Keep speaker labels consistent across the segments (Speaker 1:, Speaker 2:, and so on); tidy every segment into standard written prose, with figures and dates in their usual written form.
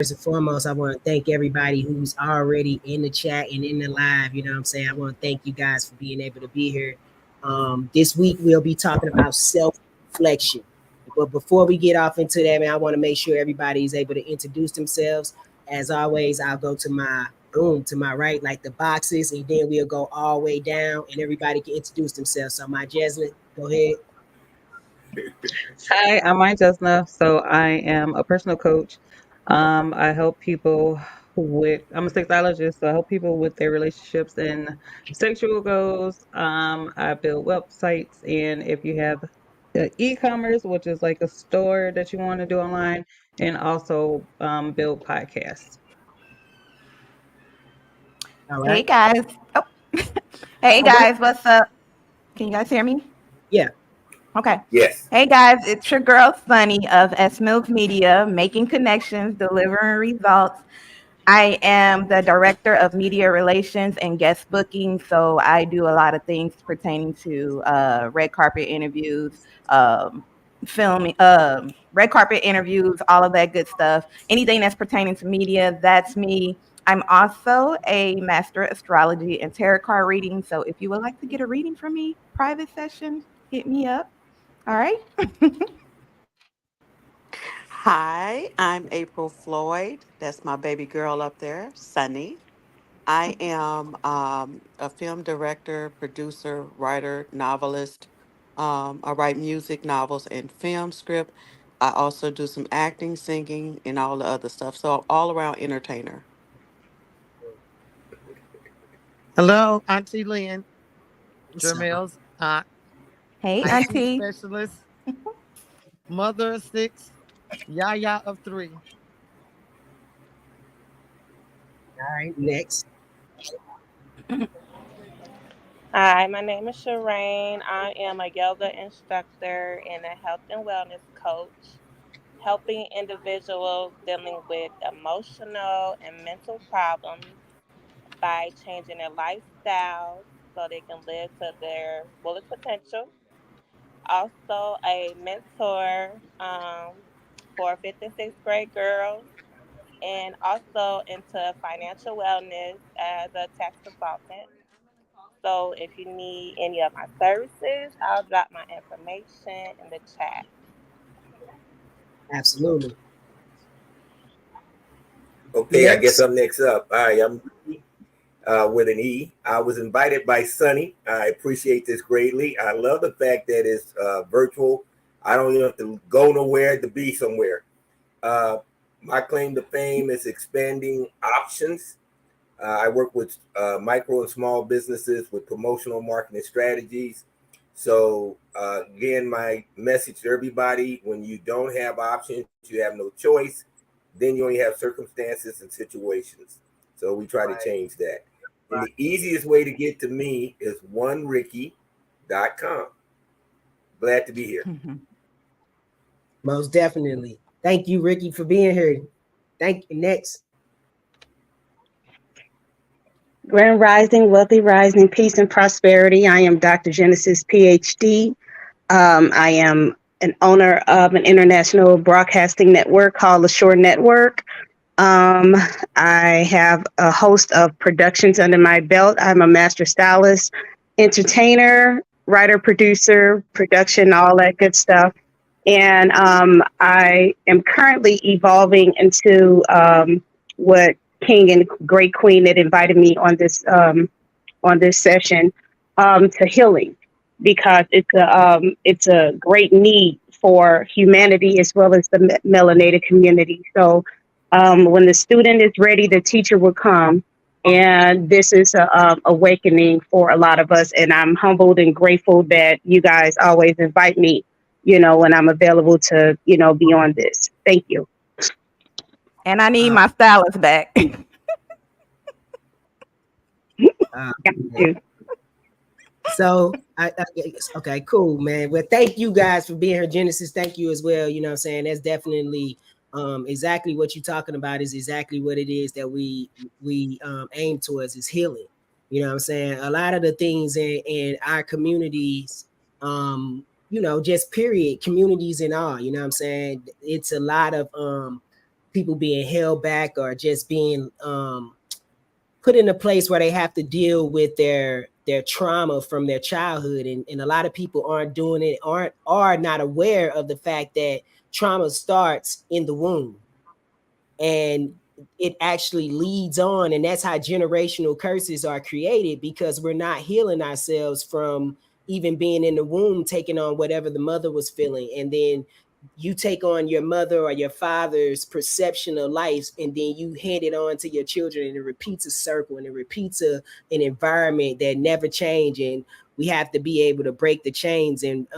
Speaker 1: first and foremost, I want to thank everybody who's already in the chat and in the live. You know what I'm saying? I want to thank you guys for being able to be here. This week we'll be talking about self-reflection. But before we get off into that, man, I want to make sure everybody is able to introduce themselves. As always, I'll go to my boom to my right, like the boxes, and then we'll go all the way down, and everybody can introduce themselves. So, my Jeslyn, go ahead.
Speaker 2: Hi, I'm Maya Jesna. So I am a personal coach. I help people I'm a sexologist, so I help people with their relationships and sexual goals. I build websites, and if you have e-commerce, which is like a store that you want to do online, and also build podcasts.
Speaker 1: All
Speaker 3: Hey
Speaker 1: right.
Speaker 3: guys. Oh, hey
Speaker 1: All right.
Speaker 3: guys, what's up? Can you guys hear me?
Speaker 1: Yeah.
Speaker 3: Okay.
Speaker 4: Yes.
Speaker 3: Hey guys, it's your girl Sunny of S Mills Media, making connections, delivering results. I am the director of media relations and guest booking, so I do a lot of things pertaining to red carpet interviews, filming, red carpet interviews, all of that good stuff. Anything that's pertaining to media, that's me. I'm also a master astrology and tarot card reading. So if you would like to get a reading from me, private session, hit me up. All right.
Speaker 5: Hi, I'm April Floyd. That's my baby girl up there, Sunny. I am a film director, producer, writer, novelist. I write music, novels, and film script. I also do some acting, singing, and all the other stuff. So all around entertainer.
Speaker 6: Hello, Auntie Lynn,
Speaker 1: What's up?
Speaker 6: Jermel's aunt,
Speaker 3: Hey,
Speaker 6: IT
Speaker 3: Auntie.
Speaker 6: specialist, mother of six, Yaya of three.
Speaker 1: All right. Next.
Speaker 7: Hi, my name is Shireen. I am a yoga instructor and a health and wellness coach, helping individuals dealing with emotional and mental problems by changing their lifestyles so they can live to their fullest potential. Also, a mentor for fifth and sixth grade girls, and also into financial wellness as a tax consultant. So if you need any of my services, I'll drop my information in the chat.
Speaker 1: Absolutely.
Speaker 4: Okay, I guess
Speaker 1: Next.
Speaker 4: I'm next up. Hi, I'm with an E. I was invited by Sunny. I appreciate this greatly. I love the fact that it's virtual. I don't even have to go nowhere to be somewhere. Uh, my claim to fame is expanding options. I work with micro and small businesses with promotional marketing strategies. So, again, my message to everybody when you don't have options, you have no choice, then you only have circumstances and situations. So, we try to change that. And the easiest way to get to me is onericky.com. Glad to be here.
Speaker 1: Most definitely. Thank you, Ricky, for being here. Thank you. Next.
Speaker 8: Grand Rising, Wealthy Rising, Peace and Prosperity. I am Dr. Genesis, PhD. I am an owner of an international broadcasting network called the Shore Network. Um, I have a host of productions under my belt. I'm a master stylist, entertainer, writer, producer, production, all that good stuff. And I am currently evolving into what King and Great Queen that invited me on this session to healing because it's a great need for humanity as well as the melanated community. So when the student is ready, the teacher will come. And this is a awakening for a lot of us. And I'm humbled and grateful that you guys always invite me, when I'm available to, be on this. Thank you.
Speaker 3: And I need
Speaker 1: Uh,
Speaker 3: my stylist back.
Speaker 1: uh,
Speaker 8: Got you.
Speaker 1: so okay, cool, man. Well, thank you guys for being here. Genesis, thank you as well. You know what I'm saying? That's definitely exactly what you're talking about is exactly what it is that we aim towards is healing. You know what I'm saying? A lot of the things in our communities, just period, communities and all, you know what I'm saying? It's a lot of people being held back or just being put in a place where they have to deal with their trauma from their childhood, and a lot of people aren't doing it, are not aware of the fact that trauma starts in the womb, and it actually leads on, and that's how generational curses are created, because we're not healing ourselves from even being in the womb, taking on whatever the mother was feeling, and then you take on your mother or your father's perception of life, and then you hand it on to your children, and it repeats a circle, and it repeats an environment that never changes. And we have to be able to break the chains. And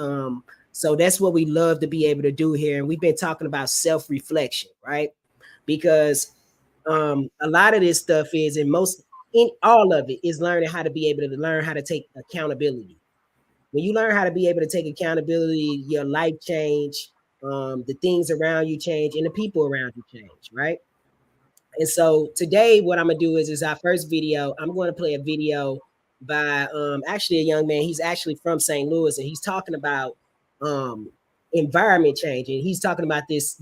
Speaker 1: so that's what we love to be able to do here. And we've been talking about self-reflection, right? Because a lot of this stuff is, in all of it is learning how to be able to learn how to take accountability. When you learn how to be able to take accountability, your life change, the things around you change, and the people around you change, right? And so today, what I'm gonna do is our first video. I'm going to play a video by actually a young man. He's actually from St. Louis, and he's talking about um, environment change. And he's talking about this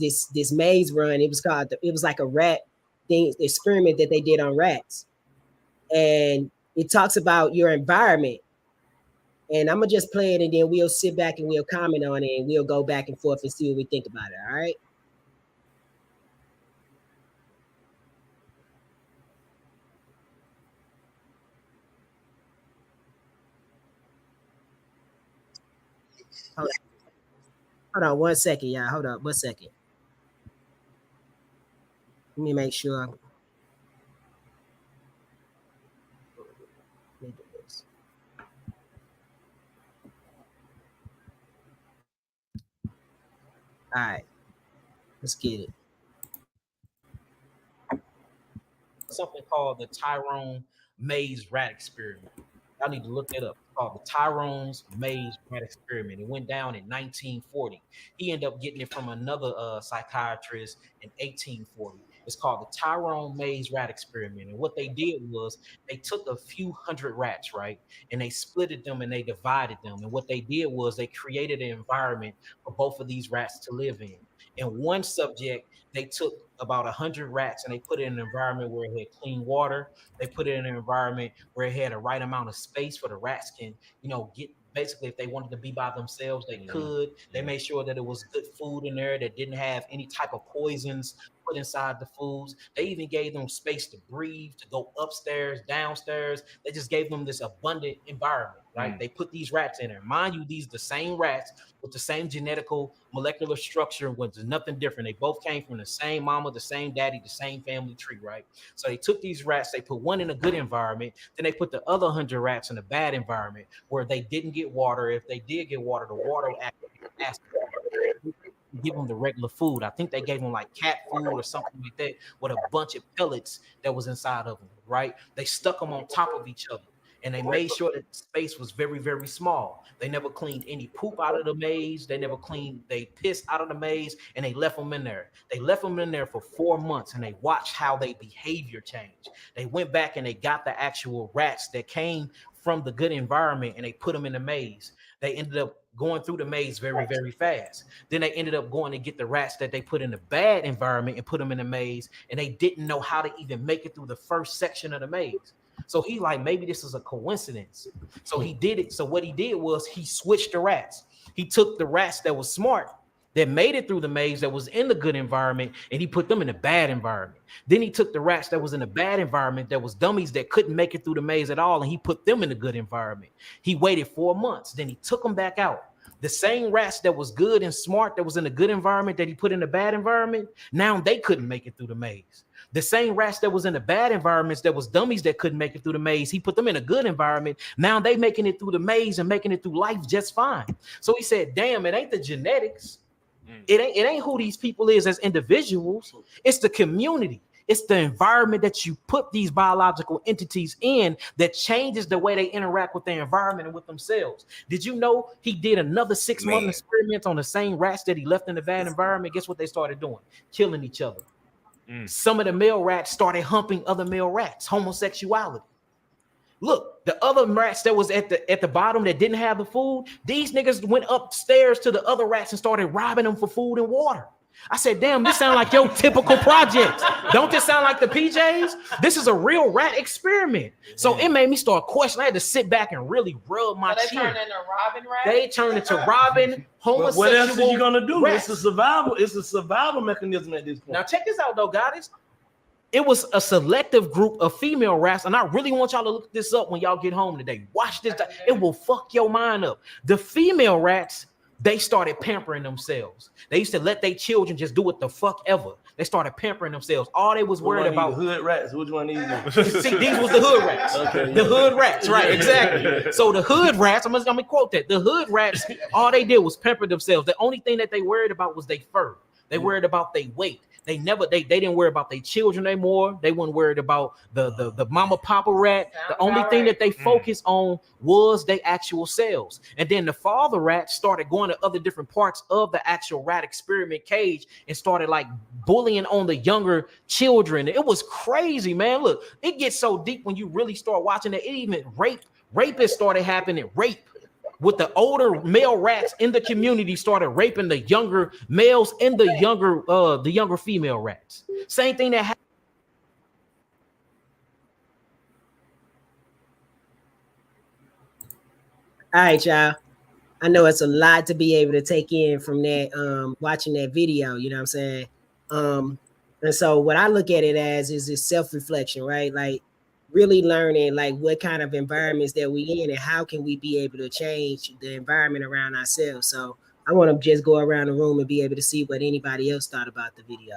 Speaker 1: maze run. It was like a rat thing experiment that they did on rats, and it talks about your environment. And I'm gonna just play it, and then we'll sit back and we'll comment on it, and we'll go back and forth and see what we think about it. All right. Hold on 1 second, y'all. Hold on 1 second. Let me make sure. All right, let's get it.
Speaker 9: Something called the Tyrone Maze Rat Experiment. Y'all need to look that up. It's called the Tyrone's Maze Rat Experiment. It went down in 1940. He ended up getting it from another psychiatrist in 1840. It's called the Tyrone Maze Rat Experiment. And what they did was they took a few hundred rats, right? And they splitted them and they divided them. And what they did was they created an environment for both of these rats to live in. And one subject, they took about 100 rats and they put it in an environment where it had clean water. They put it in an environment where it had a right amount of space for the rats can, get basically if they wanted to be by themselves, they could. They made sure that it was good food in there that didn't have any type of poisons put inside the foods. They even gave them space to breathe, to go upstairs, downstairs. They just gave them this abundant environment, right? They put these rats in there. Mind you, these the same rats with the same genetical molecular structure, was nothing different. They both came from the same mama, the same daddy, the same family tree, right? So they took these rats, they put one in a good environment, then they put the other 100 rats in a bad environment where they didn't get water. If they did get water, the water actually acid. Give them the regular food. I think they gave them like cat food or something like that with a bunch of pellets that was inside of them, right? They stuck them on top of each other. And they made sure that the space was very, very small. They never cleaned any poop out of the maze. They pissed out of the maze, and they left them in there. They left them in there for 4 months, and they watched how their behavior changed. They went back and they got the actual rats that came from the good environment, and they put them in the maze. They ended up going through the maze very, very fast. Then they ended up going to get the rats that they put in the bad environment and put them in the maze, and they didn't know how to even make it through the first section of the maze. So he like, maybe this is a coincidence. So he did it. So what he did was he switched the rats. He took the rats that was smart, that made it through the maze, that was in the good environment, and he put them in a bad environment. Then he took the rats that was in a bad environment, that was dummies that couldn't make it through the maze at all, and he put them in a good environment. He waited 4 months. Then he took them back out. The same rats that was good and smart, that was in a good environment, that he put in a bad environment, now they couldn't make it through the maze. The same rats that was in the bad environments, that was dummies that couldn't make it through the maze, he put them in a good environment. Now they making it through the maze and making it through life just fine. So he said, damn, it ain't the genetics. It ain't who these people is as individuals. It's the community. It's the environment that you put these biological entities in that changes the way they interact with their environment and with themselves. Did you know he did another 6-month experiment on the same rats that he left in the bad environment? Guess what they started doing? Killing each other. Some of the male rats started humping other male rats, homosexuality. Look, the other rats that was at the bottom that didn't have the food, these niggas went upstairs to the other rats and started robbing them for food and water. I said, damn, this sound like your typical project. Don't this sound like the PJs? This is a real rat experiment. So it made me start questioning. I had to sit back and really rub my chin.
Speaker 10: Turned into Robin Rat?
Speaker 9: They turned into Robin, homosexual.
Speaker 11: What else are you gonna do?
Speaker 9: Rats.
Speaker 11: It's a survival mechanism at this point.
Speaker 9: Now check this out though, guys. It was a selective group of female rats, and I really want y'all to look this up when y'all get home today. Watch this. It will fuck your mind up. The female rats, they started pampering themselves. They used to let their children just do what the fuck ever. They started pampering themselves. All they was worried about
Speaker 11: hood rats. Which one these?
Speaker 9: See, these was the hood rats.
Speaker 11: Okay,
Speaker 9: the hood rats, right? Exactly. So the hood rats. I'm gonna quote that. The hood rats. All they did was pamper themselves. The only thing that they worried about was their fur. They worried about their weight. They didn't worry about their children anymore. They weren't worried about the mama papa rat. The only thing that they focused on was their actual cells. And then the father rat started going to other different parts of the actual rat experiment cage and started like bullying on the younger children. It was crazy, man. Look, it gets so deep when you really start watching it. It even rapists started happening. Rape with the older male rats in the community started raping the younger males and the younger female rats. Same thing that happened.
Speaker 1: All right, y'all. I know it's a lot to be able to take in from that, watching that video, you know what I'm saying? And so what I look at it as is this self-reflection, right? Like really learning like what kind of environments that we in and how can we be able to change the environment around ourselves. So I want to just go around the room and be able to see what anybody else thought about the video.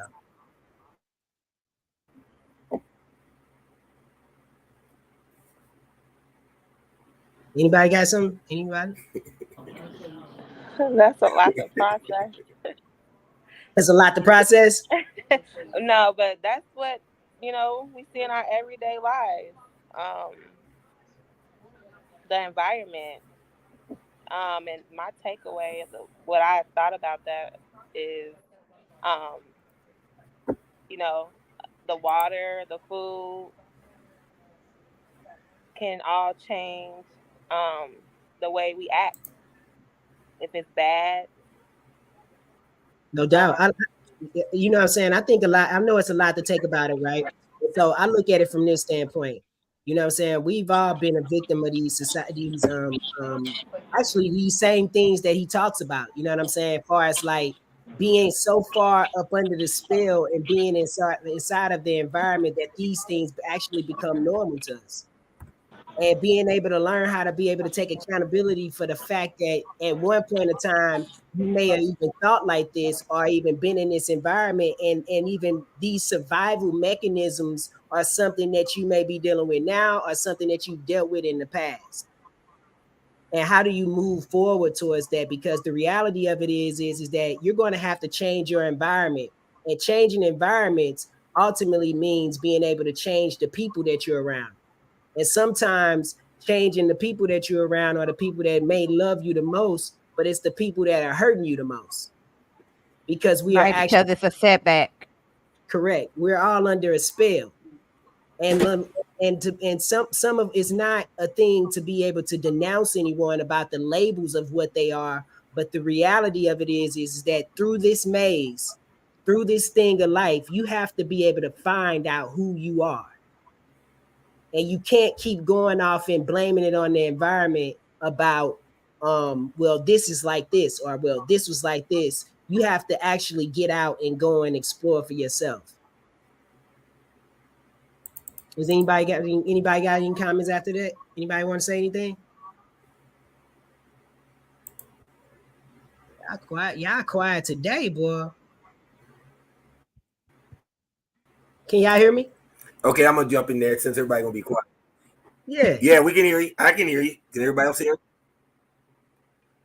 Speaker 1: Anybody got something? Anybody?
Speaker 7: That's a lot to process.
Speaker 1: That's a lot to process.
Speaker 7: No, but that's what we see in our everyday lives. The environment. And my takeaway of what I thought about that is, the water, the food can all change the way we act. If it's bad.
Speaker 1: No doubt. You know what I'm saying? I think a lot. I know it's a lot to take about it, right? So I look at it from this standpoint. You know what I'm saying? We've all been a victim of these societies, actually these same things that he talks about. You know what I'm saying? As far as like being so far up under the spell and being inside of the environment that these things actually become normal to us. And being able to learn how to be able to take accountability for the fact that at one point in time, you may have even thought like this or even been in this environment, and even these survival mechanisms are something that you may be dealing with now or something that you've dealt with in the past. And how do you move forward towards that? Because the reality of it is that you're going to have to change your environment, and changing environments ultimately means being able to change the people that you're around. And sometimes changing the people that you're around are the people that may love you the most, but it's the people that are hurting you the most. Because we are
Speaker 3: because it's a setback.
Speaker 1: Correct. We're all under a spell. And some of it's not a thing to be able to denounce anyone about the labels of what they are, but the reality of it is that through this maze, through this thing of life, you have to be able to find out who you are. And you can't keep going off and blaming it on the environment about, well, this is like this, or well, this was like this. You have to actually get out and go and explore for yourself. Does anybody got any comments after that? Anybody want to say anything? Y'all quiet today, boy. Can y'all hear me?
Speaker 4: Okay, I'm gonna jump in there since everybody gonna be quiet.
Speaker 1: Yeah,
Speaker 4: we can hear you. I can hear you. Can everybody else hear?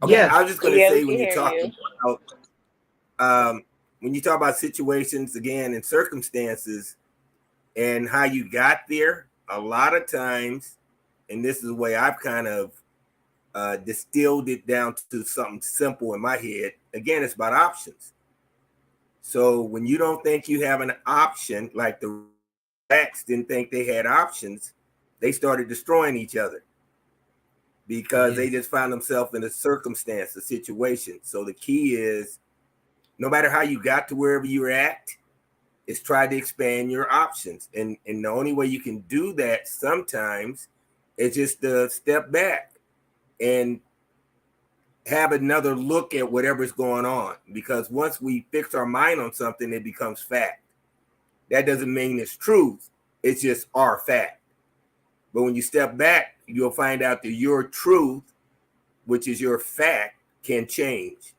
Speaker 4: Okay,
Speaker 1: yeah.
Speaker 4: I was just gonna say when you're talking about when you talk about situations again and circumstances and how you got there, a lot of times, and this is the way I've kind of distilled it down to something simple in my head. Again, it's about options. So when you don't think you have an option, like the rats didn't think they had options, they started destroying each other because they just found themselves in a circumstance, a situation. So the key is no matter how you got to wherever you're at, is try to expand your options. And the only way you can do that sometimes is just to step back and have another look at whatever's going on. Because once we fix our mind on something, it becomes fact. That doesn't mean it's truth. It's just our fact. But when you step back, you'll find out that your truth, which is your fact, can change.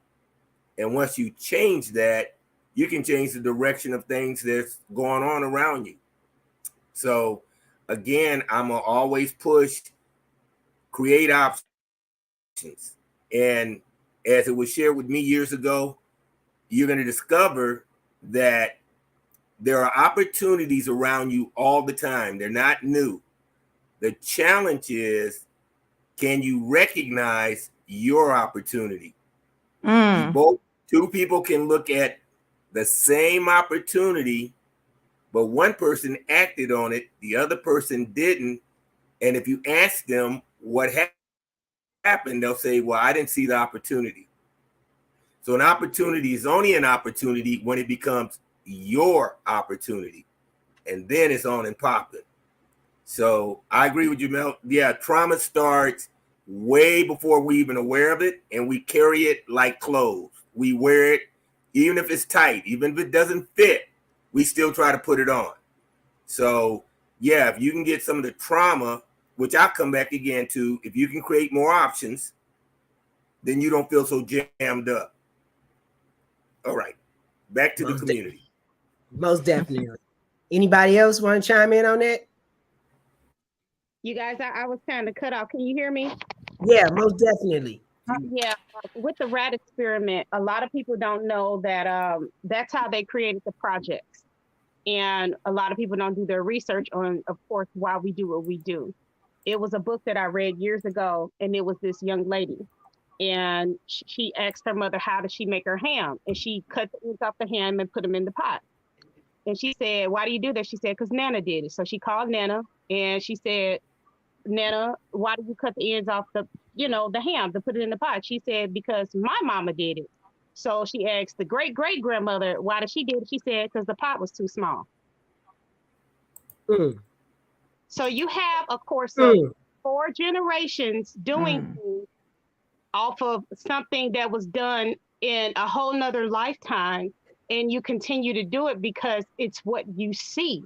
Speaker 4: And once you change that, you can change the direction of things that's going on around you. So again, I'm gonna always push create options. And as it was shared with me years ago, you're going to discover that there are opportunities around you all the time. They're not new. The challenge is, can you recognize your opportunity? Two people can look at the same opportunity, but one person acted on it, the other person didn't. And if you ask them what happened, they'll say, well, I didn't see the opportunity. So an opportunity is only an opportunity when it becomes your opportunity. And then it's on and popping. So I agree with you, Mel. Yeah, trauma starts way before we even aware of it, and we carry it like clothes. We wear it, even if it's tight, even if it doesn't fit, we still try to put it on. So yeah, if you can get some of the trauma, which I'll come back again to, if you can create more options, then you don't feel so jammed up. All right, back to the community.
Speaker 1: Most definitely. Anybody else want to chime in on that?
Speaker 8: You guys, I was kind of cut off. Can you hear me?
Speaker 1: Yeah, most definitely.
Speaker 8: Yeah, with the rat experiment, a lot of people don't know that that's how they created the projects. And a lot of people don't do their research on, of course, why we do what we do. It was a book that I read years ago, and it was this young lady. And she asked her mother, how does she make her ham? And she cut the ends off the ham and put them in the pot. And she said, why do you do that? She said, because Nana did it. So she called Nana, and she said, Nana, why do you cut the ends off the ham to put it in the pot? She said, because my mama did it. So she asked the great great grandmother, why did she do it? She said, because the pot was too small. So you have, of course, 4 generations doing things off of something that was done in a whole nother lifetime, and you continue to do it because it's what you see.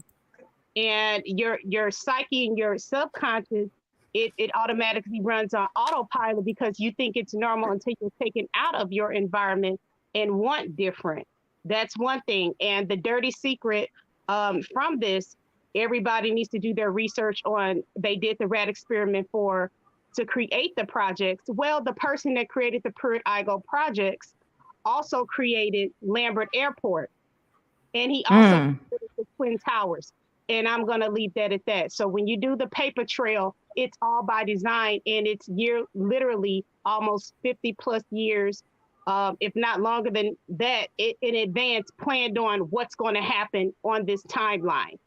Speaker 8: And your psyche and your subconscious, it automatically runs on autopilot because you think it's normal until you're taken out of your environment and want different. That's one thing. And the dirty secret from this, everybody needs to do their research on. They did the rat experiment to create the projects. Well, the person that created the Pruitt Igoe projects also created Lambert Airport, and he also created the Twin Towers. And I'm going to leave that at that. So when you do the paper trail, it's all by design, and it's literally almost 50 plus years, if not longer than that, in advance planned on what's going to happen on this timeline.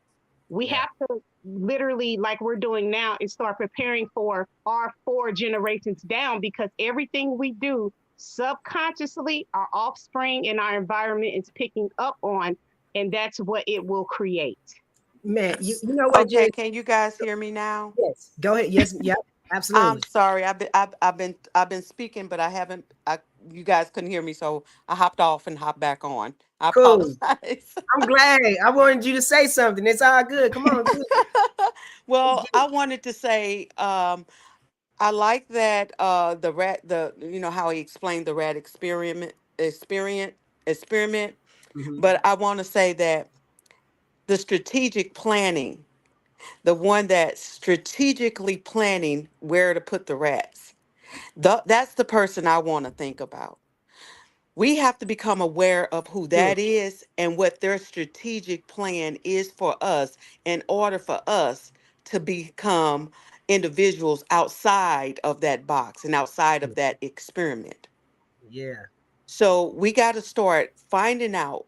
Speaker 8: We have to literally, like we're doing now, is start preparing for our 4 generations down, because everything we do subconsciously, our offspring and our environment is picking up on, and that's what it will create.
Speaker 1: Man, you know what?
Speaker 5: Okay, can you guys hear me now?
Speaker 1: Yes, go ahead. Yes, yep, absolutely.
Speaker 5: I'm sorry. I've been speaking, but I haven't. You guys couldn't hear me, so I hopped off and hopped back on. I
Speaker 1: Cool.
Speaker 5: apologize.
Speaker 1: I'm glad. I wanted you to say something. It's all good. Come on.
Speaker 5: Well, I wanted to say I like that how he explained the rat experiment, but I want to say that the strategic planning, the one that's strategically planning where to put the rats. That's the person I want to think about. We have to become aware of who that is and what their strategic plan is for us in order for us to become individuals outside of that box and outside of that experiment.
Speaker 1: Yeah.
Speaker 5: So we got to start finding out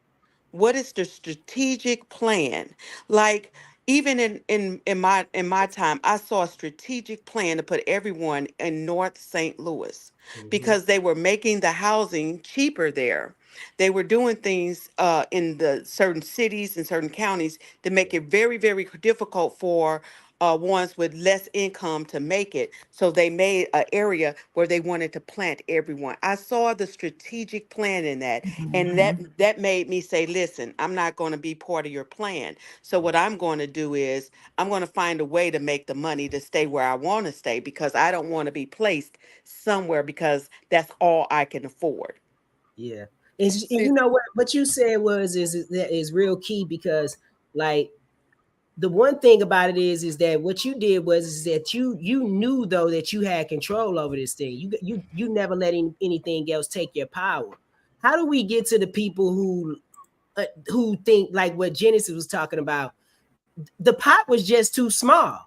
Speaker 5: what is the strategic plan. Like even in my time, I saw a strategic plan to put everyone in North St. Louis because they were making the housing cheaper there. They were doing things in the certain cities and certain counties to make it very, very difficult for ones with less income to make it. So they made an area where they wanted to plant everyone. I saw the strategic plan in that, and
Speaker 3: Mhm.
Speaker 5: that made me say, "Listen, I'm not going to be part of your plan. So what I'm going to do is I'm going to find a way to make the money to stay where I want to stay because I don't want to be placed somewhere because that's all I can afford."
Speaker 1: Yeah. And
Speaker 5: See,
Speaker 1: you know what you said is that is real key because like the one thing about it is that what you did was is that you knew though that you had control over this thing. You never let anything else take your power. How do we get to the people who think like what Genesis was talking about? The pot was just too small.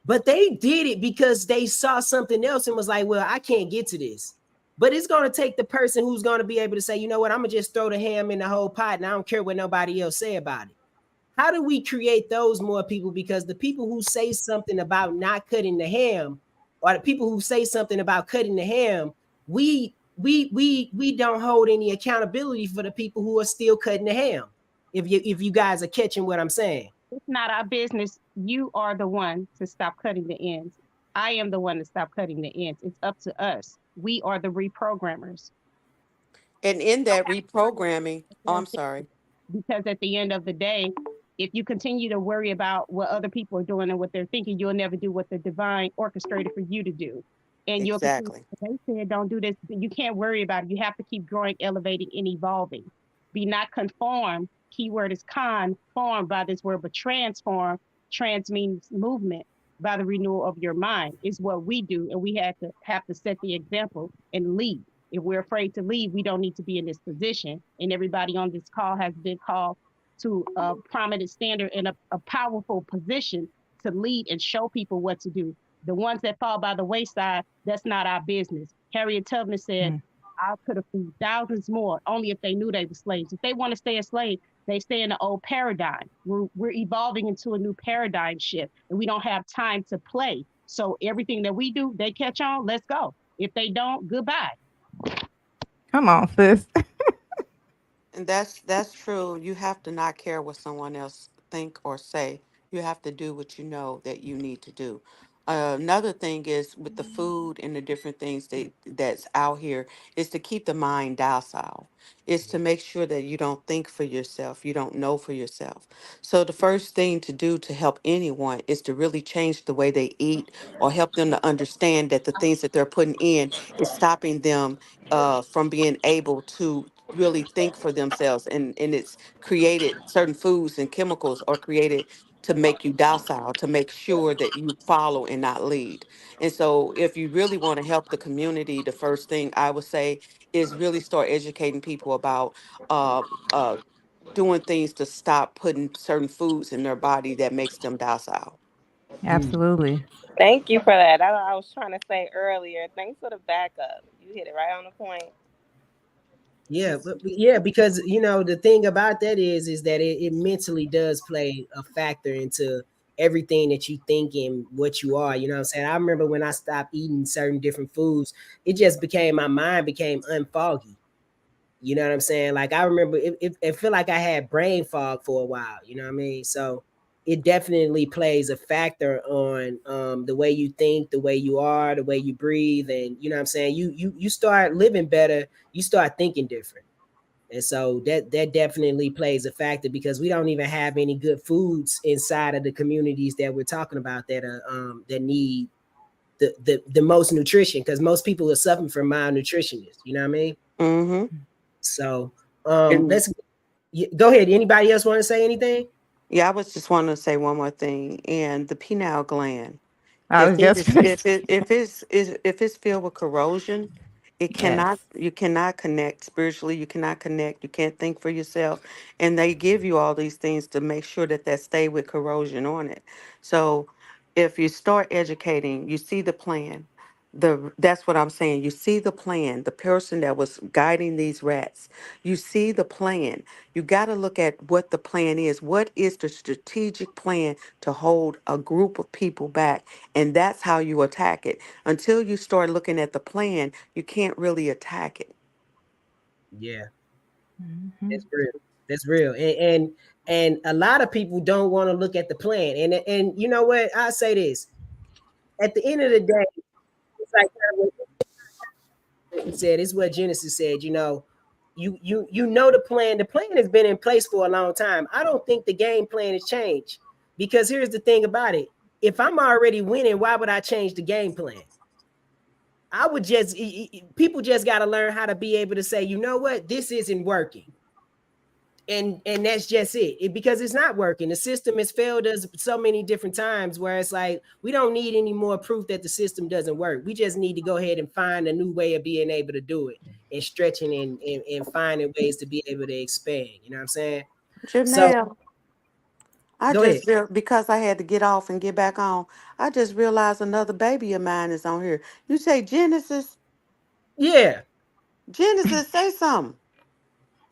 Speaker 1: But they did it because they saw something else and was like, well, I can't get to this. But it's going to take the person who's going to be able to say, you know what, I'm going to just throw the ham in the whole pot and I don't care what nobody else say about it. How do we create those more people? Because the people who say something about not cutting the ham, or the people who say something about cutting the ham, we don't hold any accountability for the people who are still cutting the ham. If you guys are catching what I'm saying.
Speaker 10: It's not our business. You are the one to stop cutting the ends. I am the one to stop cutting the ends. It's up to us. We are the reprogrammers.
Speaker 5: and in
Speaker 10: Don't
Speaker 5: that
Speaker 10: have to worry
Speaker 5: reprogramming, oh, I'm
Speaker 10: about it
Speaker 5: sorry.
Speaker 10: because at the end of the day, if you continue to worry about what other people are doing and what they're thinking, you'll never do what the divine orchestrated for you to do. And you'll continue,
Speaker 5: Exactly.
Speaker 10: they said, don't do this. You can't worry about it. You have to keep growing, elevating, and evolving. Be not conformed. Keyword is conformed by this word, but transform. Trans means movement by the renewal of your mind is what we do. And we have to set the example and lead. If we're afraid to leave, we don't need to be in this position. And everybody on this call has been called to a prominent standard and a powerful position to lead and show people what to do. The ones that fall by the wayside, that's not our business. Harriet Tubman said,
Speaker 3: Mm.
Speaker 10: I could have freed thousands more only if they knew they were slaves. If they want to stay a slave, they stay in the old paradigm. We're evolving into a new paradigm shift and we don't have time to play. So everything that we do, they catch on, let's go. If they don't, goodbye.
Speaker 3: Come on, sis.
Speaker 5: And that's true. You have to not care what someone else think or say. You have to do what you know that you need to do. Another thing is with the food and the different things that's out here is to keep the mind docile. Is to make sure that you don't think for yourself. You don't know for yourself. So the first thing to do to help anyone is to really change the way they eat or help them to understand that the things that they're putting in is stopping them from being able to really think for themselves, and it's created certain foods and chemicals are created to make you docile, to make sure that you follow and not lead. And so if you really want to help the community, the first thing I would say is really start educating people about uh, uh, doing things to stop putting certain foods in their body that makes them docile.
Speaker 1: Mm.
Speaker 3: Absolutely.
Speaker 7: Thank you for that. I was trying to say earlier. Thanks for the backup. You hit it right on the point.
Speaker 1: Yeah, yeah, because you know the thing about that is that it mentally does play a factor into everything that you think and what you are. You know what I'm saying? I remember when I stopped eating certain different foods, it just became my mind became unfoggy. You know what I'm saying? Like I remember it felt like I had brain fog for a while. You know what I mean? So it definitely plays a factor on the way you think, the way you are, the way you breathe, and you know what I'm saying. You start living better. You start thinking different, and so that definitely plays a factor because we don't even have any good foods inside of the communities that we're talking about that are that need the most nutrition because most people are suffering from malnutrition. You know what I mean?
Speaker 5: Mm-hmm.
Speaker 1: So
Speaker 5: And
Speaker 1: let's go ahead. Anybody else want to say anything?
Speaker 5: yeah, I was just wanting to say one more thing. And the pineal gland,
Speaker 3: I was just gonna say,
Speaker 5: if it's filled with corrosion, it
Speaker 3: yes.
Speaker 5: cannot you cannot connect spiritually. You cannot connect. You can't think for yourself. And they give you all these things to make sure that stay with corrosion on it. So if you start educating, you see the plan. That's what I'm saying. You see the plan. The person that was guiding these rats. You see the plan. You got to look at what the plan is. What is the strategic plan to hold a group of people back? And that's how you attack it. Until you start looking at the plan, you can't really attack it.
Speaker 1: Yeah,
Speaker 2: Mhm.
Speaker 1: that's real. That's real. And a lot of people don't want to look at the plan. And you know what? I say this. At the end of the day, it's like kind of what he said, it's what Genesis said, you know the plan. The plan has been in place for a long time. I don't think the game plan has changed. Because here's the thing about it. If I'm already winning, why would I change the game plan? I would just people just got to learn how to be able to say, you know what, this isn't working, and that's just because it's not working. The system has failed us so many different times where it's like we don't need any more proof that the system doesn't work. We just need to go ahead and find a new way of being able to do it and stretching and finding ways to be able to expand. You know what I'm saying? So
Speaker 5: Janelle, I
Speaker 1: go ahead.
Speaker 5: just because I had to get off and get back on. I just realized another baby of mine is on here. You say Genesis?
Speaker 1: Yeah.
Speaker 5: Genesis, say something.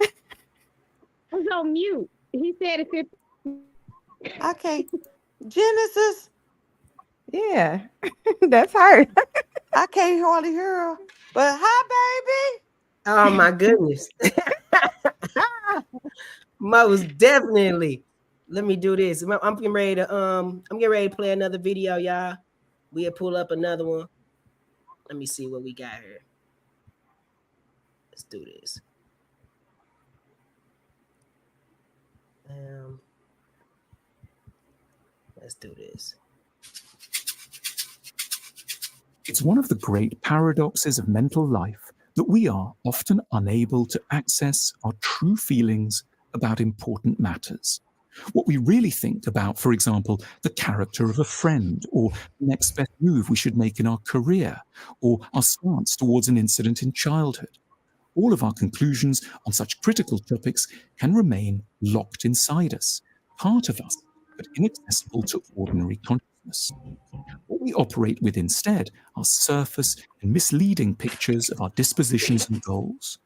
Speaker 10: I was on mute. He said if it
Speaker 5: I can't. Genesis,
Speaker 3: Yeah, that's her.
Speaker 5: I can't hardly hear her. But hi,
Speaker 1: Oh my goodness. Most definitely. Let me do this. I'm getting ready to I'm getting ready to play another video, y'all. We'll pull up another one. Let me see what we got here. Let's do this. Um, let's do this.
Speaker 12: It's one of the great paradoxes of mental life that we are often unable to access our true feelings about important matters. What we really think about, for example, the character of a friend, or the next best move we should make in our career, or our stance towards an incident in childhood. All of our conclusions on such critical topics can remain locked inside us, part of us, but inaccessible to ordinary consciousness. What we operate with instead are surface and misleading pictures of our dispositions and goals.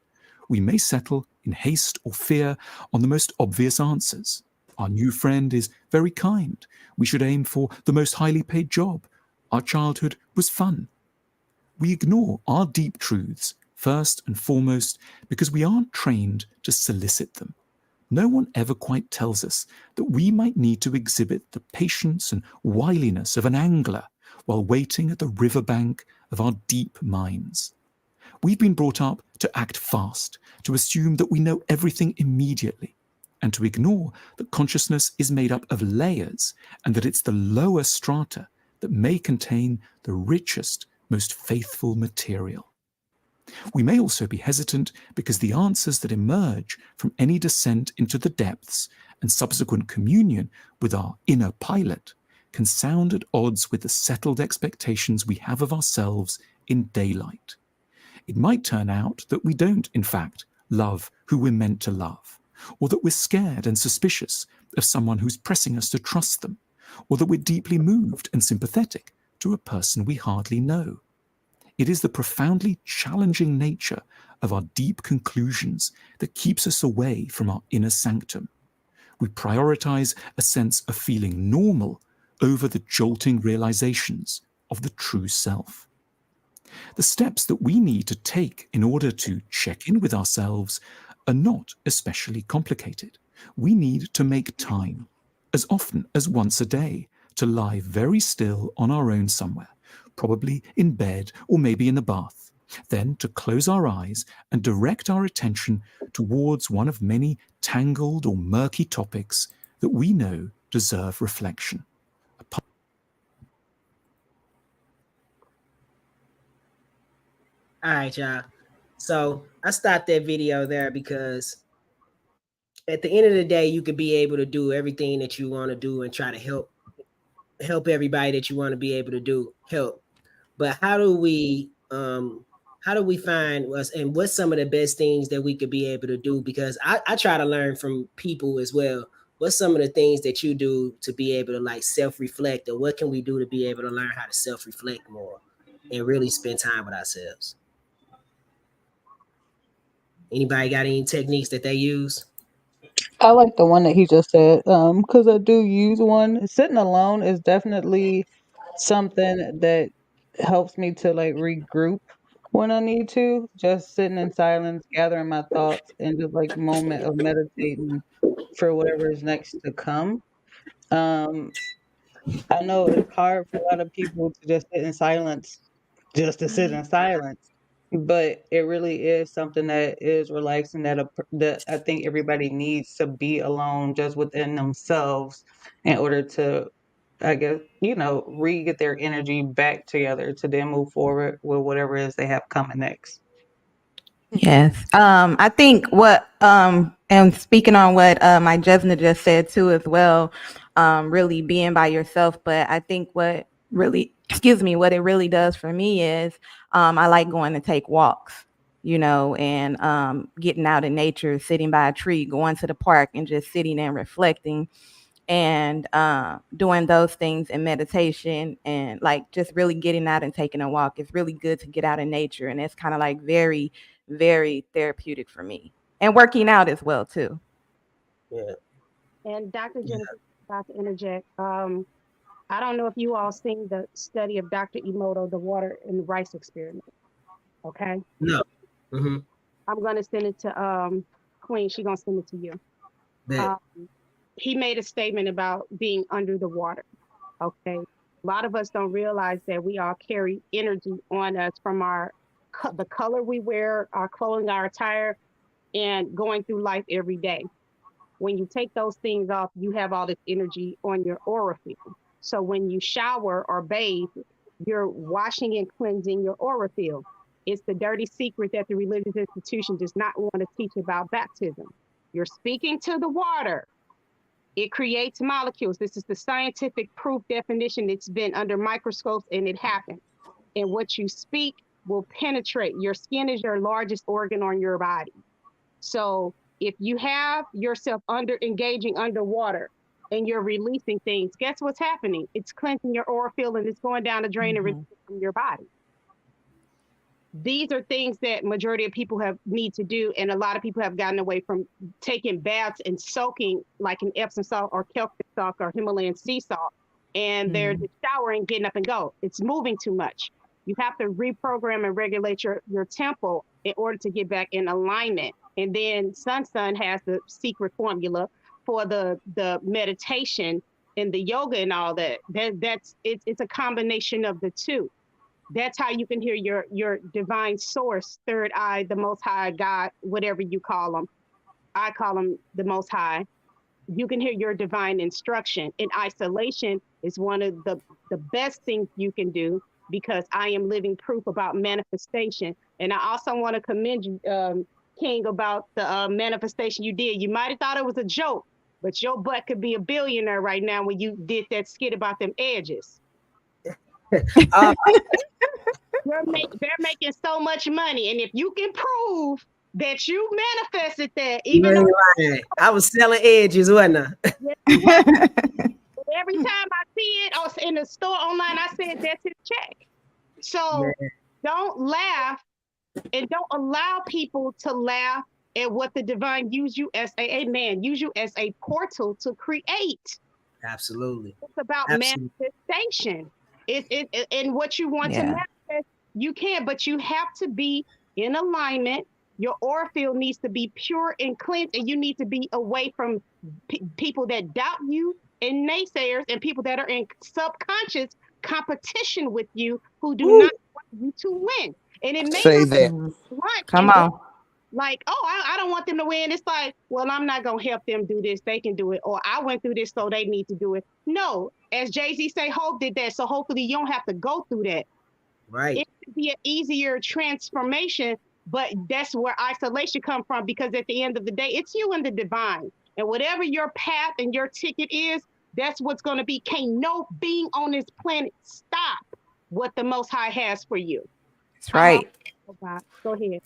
Speaker 12: We may settle in haste or fear on the most obvious answers. Our new friend is very kind. We should aim for the most highly paid job. Our childhood was fun. We ignore our deep truths, first and foremost, because we aren't trained to solicit them. No one ever quite tells us that we might need to exhibit the patience and wiliness of an angler while waiting at the riverbank of our deep minds. We've been brought up to act fast, to assume that we know everything immediately, and to ignore that consciousness is made up of layers and that it's the lower strata that may contain the richest, most faithful material. We may also be hesitant because the answers that emerge from any descent into the depths and subsequent communion with our inner pilot can sound at odds with the settled expectations we have of ourselves in daylight. It might turn out that we don't, in fact, love who we're meant to love, or that we're scared and suspicious of someone who's pressing us to trust them, or that we're deeply moved and sympathetic to a person we hardly know. It is the profoundly challenging nature of our deep conclusions that keeps us away from our inner sanctum. We prioritize a sense of feeling normal over the jolting realizations of the true self. The steps that we need to take in order to check in with ourselves are not especially complicated. We need to make time, as often as once a day, to lie very still on our own somewhere, probably in bed or maybe in the bath, then to close our eyes and direct our attention towards one of many tangled or murky topics that we know deserve reflection.
Speaker 1: All right, y'all. So I stopped that video there because at the end of the day, you could be able to do everything that you want to do and try to help everybody that you want to be able to do help. But how do we find us and what's some of the best things that we could be able to do? Because I try to learn from people as well. What's some of the things that you do to be able to like self-reflect, or what can we do to be able to learn how to self-reflect more and really spend time with ourselves? Anybody got any techniques that they use?
Speaker 2: I like the one that he just said, because I do use one. Sitting alone is definitely something that helps me to like regroup. When I need to, just sitting in silence, gathering my thoughts, and just like moment of meditating for whatever is next to come. Um, I know it's hard for a lot of people to just sit in silence, just to sit in silence, but it really is something that is relaxing that I think everybody needs to be alone just within themselves in order to, I guess, re-get their energy back together to then move forward with whatever it is they have coming next.
Speaker 3: Yes. I think and speaking on what my Jesna just said too as well, really being by yourself. But I think what it really does for me is I like going to take walks, and getting out in nature, sitting by a tree, going to the park and just sitting and reflecting and doing those things in meditation and like just really getting out and taking a walk. It's really good to get out in nature, and it's kind of like very, very therapeutic for me. And working out as well too.
Speaker 1: Yeah.
Speaker 10: And Dr. Jennifer, about to interject. I don't know if you all seen the study of Dr. Emoto, the water and rice experiment. Okay.
Speaker 1: No. Mm-hmm.
Speaker 10: I'm gonna send it to Queen. She's gonna send it to you.
Speaker 1: Bet.
Speaker 10: He made a statement about being under the water. Okay. A lot of us don't realize that we all carry energy on us from the color we wear, our clothing, our attire, and going through life every day. When you take those things off, you have all this energy on your aura field. So when you shower or bathe, you're washing and cleansing your aura field. It's the dirty secret that the religious institution does not want to teach about baptism. You're speaking to the water. It creates molecules. This is the scientific proof definition. It's been under microscopes and it happens. And what you speak will penetrate. Your skin is your largest organ on your body. So if you have yourself engaging underwater and you're releasing things, guess what's happening? It's cleansing your aura field and it's going down the drain and releasing from your body. These are things that majority of people need to do, and a lot of people have gotten away from taking baths and soaking like an Epsom salt or Celtic salt or Himalayan sea salt, and they're just showering, getting up and go. It's moving too much. You have to reprogram and regulate your tempo in order to get back in alignment. And then Sun has the secret formula for the meditation and the yoga and all that. It's a combination of the two. That's how you can hear your divine source, third eye, the Most High, God, whatever you call them. I call them the Most High. You can hear your divine instruction. And isolation is one of the best things you can do, because I am living proof about manifestation. And I also want to commend you, King, about the manifestation you did. You might have thought it was a joke, but your butt could be a billionaire right now when you did that skit about them edges. They're making so much money, and if you can prove that you manifested that, even though
Speaker 1: I was selling edges, wasn't I?
Speaker 10: Every time I see it in the store online, I said that's his check. So don't laugh, and don't allow people to laugh at what the divine use you as use you as a portal to create.
Speaker 1: Absolutely.
Speaker 10: It's about manifestation. And what you want to manifest, you can, but you have to be in alignment. Your aura field needs to be pure and cleansed, and you need to be away from people that doubt you and naysayers, and people that are in subconscious competition with you who do not want you to win. And it may
Speaker 13: say
Speaker 10: not
Speaker 13: that.
Speaker 3: Come on.
Speaker 10: Like, oh, I don't want them to win. It's like, well, I'm not going to help them do this. They can do it. Or I went through this, so they need to do it. No, as Jay-Z say, Hope did that. So hopefully you don't have to go through that.
Speaker 1: Right.
Speaker 10: It could be an easier transformation, but that's where isolation comes from, because at the end of the day, it's you and the divine. And whatever your path and your ticket is, that's what's going to be. Can't no being on this planet stop what the Most High has for you.
Speaker 3: That's right.
Speaker 10: Go ahead.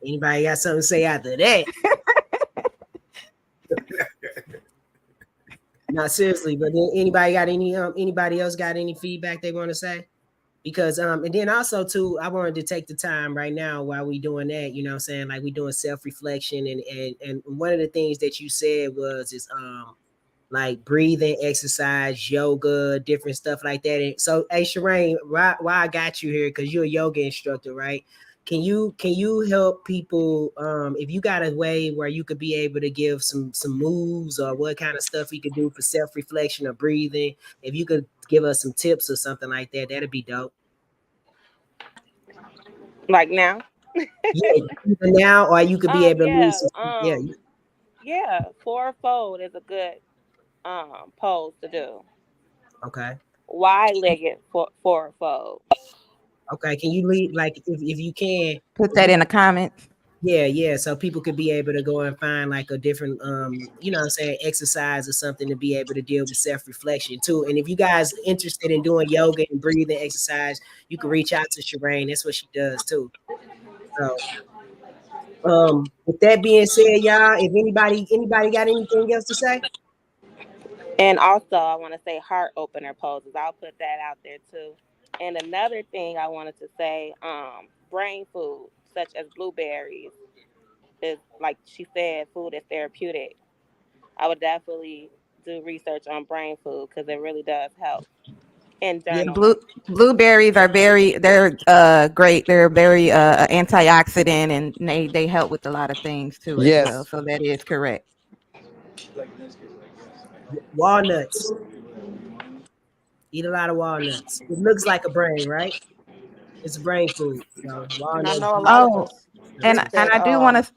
Speaker 1: Anybody got something to say after that? No, seriously, but then anybody else got any feedback they want to say? Because and then also too, I wanted to take the time right now while we doing that, you know what I'm saying? Like we doing self-reflection, and one of the things that you said was like breathing exercise, yoga, different stuff like that. And so, hey, Shireen, why I got you here? Because you're a yoga instructor, right? Can you help people if you got a way where you could be able to give some moves or what kind of stuff you could do for self-reflection or breathing? If you could give us some tips or something like that, that'd be dope.
Speaker 7: Like now?
Speaker 1: Yeah, either now or you could be able to leave
Speaker 7: Yeah.
Speaker 1: some. Yeah,
Speaker 7: Yeah. Fourfold is a good pose to do.
Speaker 1: okay.
Speaker 7: Wide-legged fourfold.
Speaker 1: Okay, can you leave like if you can?
Speaker 3: Put that in the comments.
Speaker 1: Yeah, yeah. So people could be able to go and find like a different you know what I'm saying, exercise or something to be able to deal with self-reflection too. And if you guys interested in doing yoga and breathing exercise, you can reach out to Shireen. That's what she does too. So with that being said, y'all, if anybody got anything else to say?
Speaker 7: And also, I want to say heart opener poses. I'll put that out there too. And another thing I wanted to say, brain food such as blueberries is, like she said, food is therapeutic. I would definitely do research on brain food because it really does help. And
Speaker 1: Yeah,
Speaker 7: journaling.
Speaker 3: Blueberries are they're great. They're very antioxidant, and they help with a lot of things too as well.
Speaker 6: Yes.
Speaker 3: So that is correct.
Speaker 1: walnuts. Eat a lot of walnuts. It looks like a brain, right? It's a brain food. So
Speaker 5: And I
Speaker 1: walnuts.
Speaker 5: know a lot of
Speaker 3: Oh,
Speaker 5: us
Speaker 3: and
Speaker 5: drink
Speaker 3: and
Speaker 5: that.
Speaker 3: I do want to.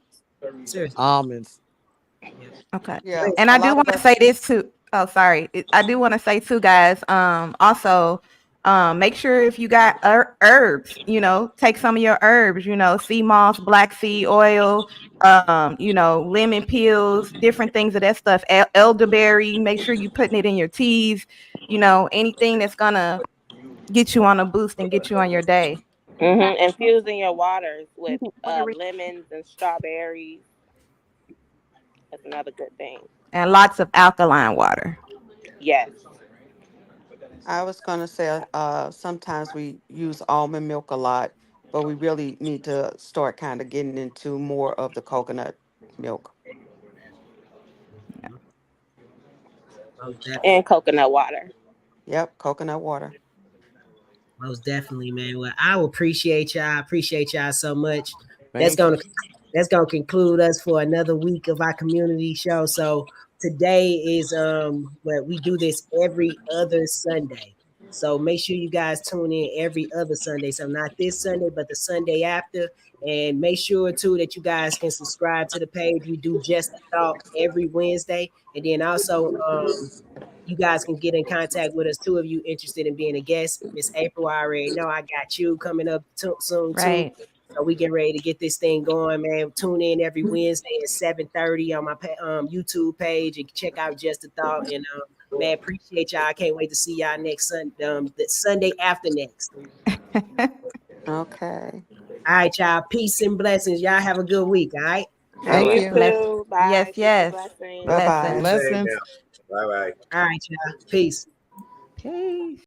Speaker 1: Seriously.
Speaker 6: Almonds.
Speaker 1: Yeah.
Speaker 3: Okay.
Speaker 5: Yeah,
Speaker 3: And
Speaker 5: a
Speaker 3: I do
Speaker 5: lot of
Speaker 3: want to
Speaker 5: us.
Speaker 3: say this too. Oh, sorry. I do want to say too, guys. Also, make sure if you got herbs, take some of your herbs. Sea moss, black seed oil, lemon peels, different things of that stuff. Elderberry. Make sure you putting it in your teas. Anything that's gonna get you on a boost and get you on your day.
Speaker 7: Infusing your waters
Speaker 10: You
Speaker 7: with
Speaker 10: can order it.
Speaker 7: lemons and strawberries. That's another good thing.
Speaker 3: And lots of alkaline water.
Speaker 7: Yes.
Speaker 5: I was going to say sometimes we use almond milk a lot, but we really need to start kind of getting into more of the coconut milk.
Speaker 1: Most definitely.
Speaker 7: And coconut water.
Speaker 5: Yep, coconut water.
Speaker 1: Most definitely, man. Well, I will appreciate y'all. I appreciate y'all so much. That's
Speaker 6: Thank you.
Speaker 1: gonna that's gonna conclude us for another week of our community show. So today is what we do this every other Sunday. So make sure you guys tune in every other Sunday. So not this Sunday, but the Sunday after. And make sure too that you guys can subscribe to the page. We do just a thought every Wednesday. And then also you guys can get in contact with us too if you interested in being a guest. Miss April, I already know I got you coming up soon too.
Speaker 3: Right.
Speaker 1: So we get ready to get this thing going, man. Tune in every Wednesday at 7:30 on my YouTube page and check out Just a Thought. And man, appreciate y'all. I can't wait to see y'all next Sunday, the Sunday after next.
Speaker 5: Okay.
Speaker 1: All right, y'all. Peace and blessings. Y'all have a good week. All right.
Speaker 5: All
Speaker 6: Thank
Speaker 7: You
Speaker 5: right.
Speaker 6: you.
Speaker 7: too.
Speaker 3: Yes,
Speaker 7: Bye. Peace and
Speaker 3: yes.
Speaker 7: blessings.
Speaker 5: Bye bye.
Speaker 3: Blessings.
Speaker 4: Same
Speaker 6: Blessings.
Speaker 4: now. Bye bye.
Speaker 1: All right, y'all. Peace.
Speaker 3: Peace.